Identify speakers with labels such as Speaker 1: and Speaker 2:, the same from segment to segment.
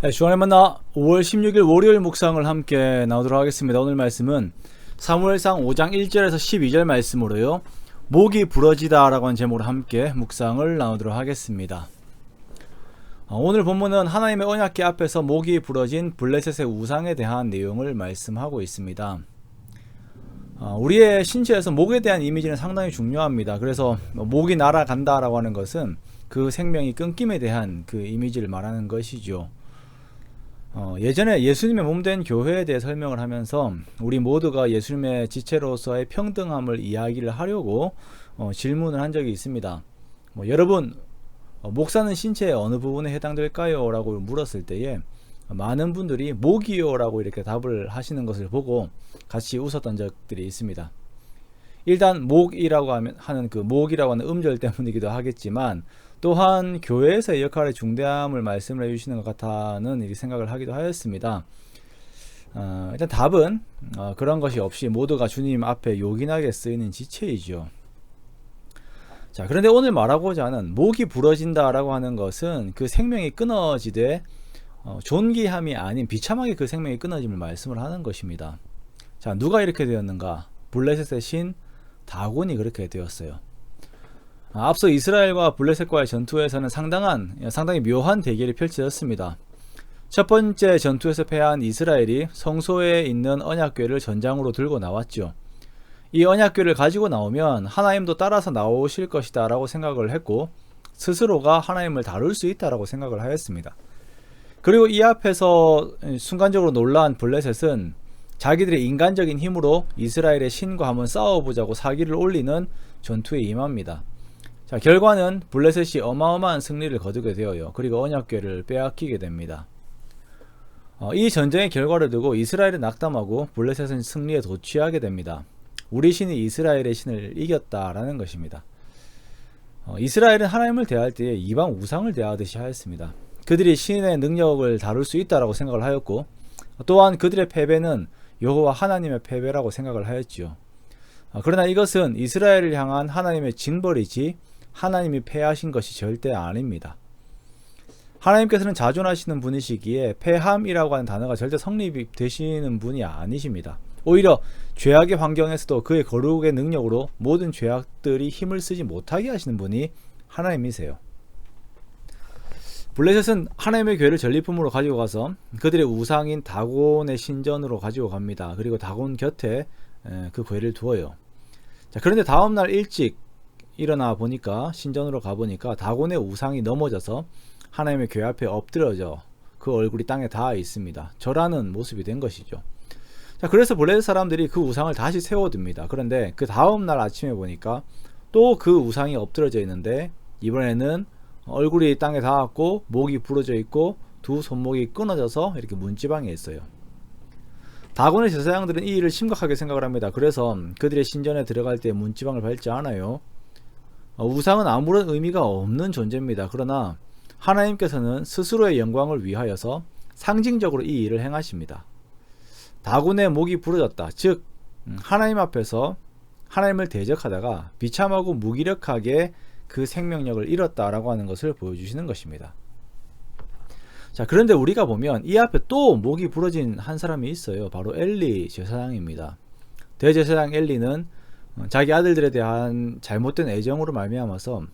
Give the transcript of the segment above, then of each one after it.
Speaker 1: 네, 주안의 만나 5월 16일 월요일 묵상을 함께 나오도록 하겠습니다. 오늘 말씀은 사무엘상 5장 1절에서 12절 말씀으로요, 목이 부러지다 라고 하는 제목으로 함께 묵상을 나누도록 하겠습니다. 오늘 본문은 하나님의 언약궤 앞에서 목이 부러진 블레셋의 우상에 대한 내용을 말씀하고 있습니다. 우리의 신체에서 목에 대한 이미지는 상당히 중요합니다. 그래서 목이 날아간다 라고 하는 것은 그 생명이 끊김에 대한 그 이미지를 말하는 것이죠. 예전에 예수님의 몸된 교회에 대해 설명을 하면서 우리 모두가 예수님의 지체로서의 평등함을 이야기를 하려고 질문을 한 적이 있습니다. 여러분, 목사는 신체의 어느 부분에 해당될까요? 라고 물었을 때에 많은 분들이 목이요 라고 이렇게 답을 하시는 것을 보고 같이 웃었던 적들이 있습니다. 일단 목이라고 하는 그 목이라고 하는 음절 때문이기도 하겠지만, 또한 교회에서의 역할의 중대함을 말씀을 해주시는 것 같다는 이렇게 생각을 하기도 하였습니다. 일단 답은 그런 것이 없이 모두가 주님 앞에 요긴하게 쓰이는 지체이죠. 자, 그런데 오늘 말하고자 하는 목이 부러진다 라고 하는 것은 그 생명이 끊어지되 존귀함이 아닌 비참하게 그 생명이 끊어짐을 말씀을 하는 것입니다. 자, 누가 이렇게 되었는가? 블레셋의 신 다곤이 그렇게 되었어요. 앞서 이스라엘과 블레셋과의 전투에서는 상당히 묘한 대결이 펼쳐졌습니다. 첫 번째 전투에서 패한 이스라엘이 성소에 있는 언약궤를 전장으로 들고 나왔죠. 이 언약궤를 가지고 나오면 하나님도 따라서 나오실 것이다 라고 생각을 했고, 스스로가 하나님을 다룰 수 있다 라고 생각을 하였습니다. 그리고 이 앞에서 순간적으로 놀란 블레셋은 자기들의 인간적인 힘으로 이스라엘의 신과 한번 싸워보자고 사기를 올리는 전투에 임합니다. 자, 결과는 블레셋이 어마어마한 승리를 거두게 되어요. 그리고 언약궤를 빼앗기게 됩니다. 이 전쟁의 결과를 두고 이스라엘은 낙담하고 블레셋은 승리에 도취하게 됩니다. 우리 신이 이스라엘의 신을 이겼다라는 것입니다. 이스라엘은 하나님을 대할 때에 이방 우상을 대하듯이 하였습니다. 그들이 신의 능력을 다룰 수 있다라고 생각을 하였고, 또한 그들의 패배는 여호와 하나님의 패배라고 생각을 하였지요. 그러나 이것은 이스라엘을 향한 하나님의 징벌이지 하나님이 패하신 것이 절대 아닙니다. 하나님께서는 자존하시는 분이시기에 패함이라고 하는 단어가 절대 성립되시는 분이 아니십니다. 오히려 죄악의 환경에서도 그의 거룩의 능력으로 모든 죄악들이 힘을 쓰지 못하게 하시는 분이 하나님이세요. 블레셋은 하나님의 궤를 전리품으로 가지고 가서 그들의 우상인 다곤의 신전으로 가지고 갑니다. 그리고 다곤 곁에 그 궤를 두어요. 자, 그런데 다음날 일찍 일어나 보니까, 신전으로 가보니까 다곤의 우상이 넘어져서 하나님의 궤 앞에 엎드려져 그 얼굴이 땅에 닿아 있습니다. 절하는 모습이 된 것이죠. 자, 그래서 블레셋 사람들이 그 우상을 다시 세워둡니다. 그런데 그 다음날 아침에 보니까 또 그 우상이 엎드려져 있는데, 이번에는 얼굴이 땅에 닿았고 목이 부러져 있고 두 손목이 끊어져서 이렇게 문지방에 있어요. 다곤의 제사장들은 이 일을 심각하게 생각을 합니다. 그래서 그들의 신전에 들어갈 때 문지방을 밟지 않아요. 우상은 아무런 의미가 없는 존재입니다. 그러나 하나님께서는 스스로의 영광을 위하여서 상징적으로 이 일을 행하십니다. 다곤의 목이 부러졌다, 즉 하나님 앞에서 하나님을 대적하다가 비참하고 무기력하게 그 생명력을 잃었다라고 하는 것을 보여주시는 것입니다. 자, 그런데 우리가 보면 이 앞에 또 목이 부러진 한 사람이 있어요. 바로 엘리 제사장입니다. 대제사장 엘리는 자기 아들들에 대한 잘못된 애정으로 말미암아서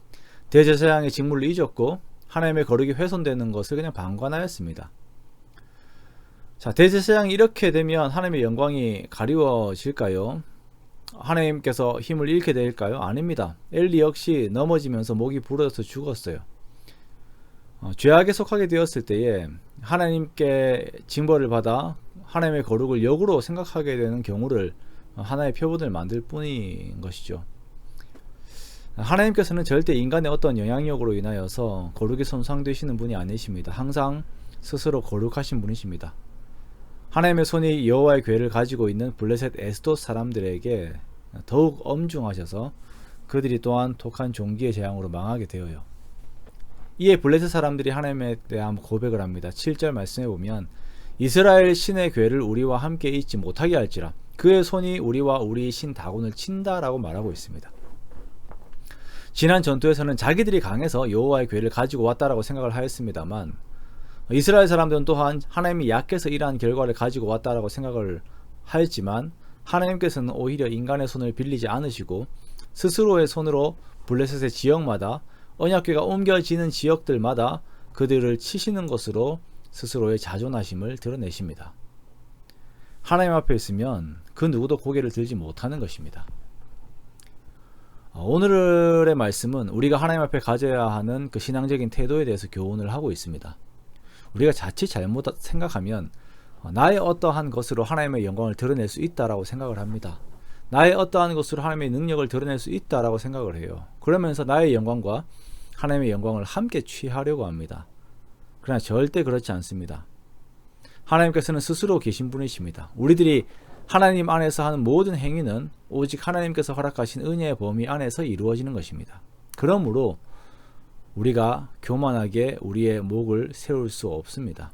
Speaker 1: 대제사장의 직무를 잊었고 하나님의 거룩이 훼손되는 것을 그냥 방관하였습니다. 자, 대제사장이 이렇게 되면 하나님의 영광이 가리워질까요? 하나님께서 힘을 잃게 될까요? 아닙니다. 엘리 역시 넘어지면서 목이 부러져서 죽었어요. 죄악에 속하게 되었을 때에 하나님께 징벌을 받아 하나님의 거룩을 역으로 생각하게 되는 경우를 하나의 표본을 만들 뿐인 것이죠. 하나님께서는 절대 인간의 어떤 영향력으로 인하여서 거룩이 손상되시는 분이 아니십니다. 항상 스스로 거룩하신 분이십니다. 하나님의 손이 여호와의 궤를 가지고 있는 블레셋 에스돗 사람들에게 더욱 엄중하셔서 그들이 또한 독한 종기의 재앙으로 망하게 되어요. 이에 블레셋 사람들이 하나님에 대한 고백을 합니다. 7절 말씀해 보면, 이스라엘 신의 궤를 우리와 함께 있지 못하게 할지라 그의 손이 우리와 우리 신 다곤을 친다라고 말하고 있습니다. 지난 전투에서는 자기들이 강해서 여호와의 궤를 가지고 왔다라고 생각을 하였습니다만, 이스라엘 사람들은 또한 하나님이 약해서 이러한 결과를 가지고 왔다라고 생각을 하였지만 하나님께서는 오히려 인간의 손을 빌리지 않으시고 스스로의 손으로 블레셋의 지역마다 언약궤가 옮겨지는 지역들마다 그들을 치시는 것으로 스스로의 자존하심을 드러내십니다. 하나님 앞에 있으면 그 누구도 고개를 들지 못하는 것입니다. 오늘의 말씀은 우리가 하나님 앞에 가져야 하는 그 신앙적인 태도에 대해서 교훈을 하고 있습니다. 우리가 자칫 잘못 생각하면 나의 어떠한 것으로 하나님의 영광을 드러낼 수 있다라고 생각을 합니다. 나의 어떠한 것으로 하나님의 능력을 드러낼 수 있다라고 생각을 해요. 그러면서 나의 영광과 하나님의 영광을 함께 취하려고 합니다. 그러나 절대 그렇지 않습니다. 하나님께서는 스스로 계신 분이십니다. 우리들이 하나님 안에서 하는 모든 행위는 오직 하나님께서 허락하신 은혜의 범위 안에서 이루어지는 것입니다. 그러므로 우리가 교만하게 우리의 목을 세울 수 없습니다.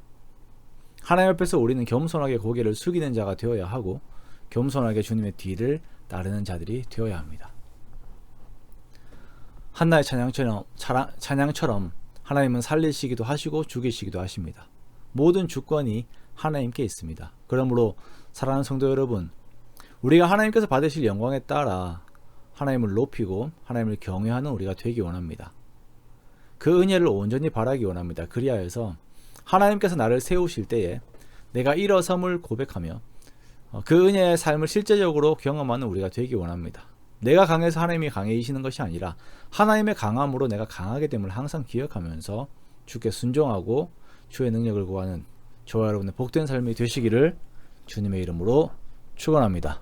Speaker 1: 하나님 앞에서 우리는 겸손하게 고개를 숙이는 자가 되어야 하고 겸손하게 주님의 뒤를 따르는 자들이 되어야 합니다. 한나의 찬양처럼 하나님은 살리시기도 하시고 죽이시기도 하십니다. 모든 주권이 하나님께 있습니다. 그러므로 사랑하는 성도 여러분, 우리가 하나님께서 받으실 영광에 따라 하나님을 높이고 하나님을 경외하는 우리가 되기 원합니다. 그 은혜를 온전히 바라기 원합니다. 그리하여서 하나님께서 나를 세우실 때에 내가 일어섬을 고백하며 그 은혜의 삶을 실제적으로 경험하는 우리가 되기 원합니다. 내가 강해서 하나님이 강해지시는 것이 아니라 하나님의 강함으로 내가 강하게 됨을 항상 기억하면서 주께 순종하고 주의 능력을 구하는 저와 여러분의 복된 삶이 되시기를 주님의 이름으로 축원합니다.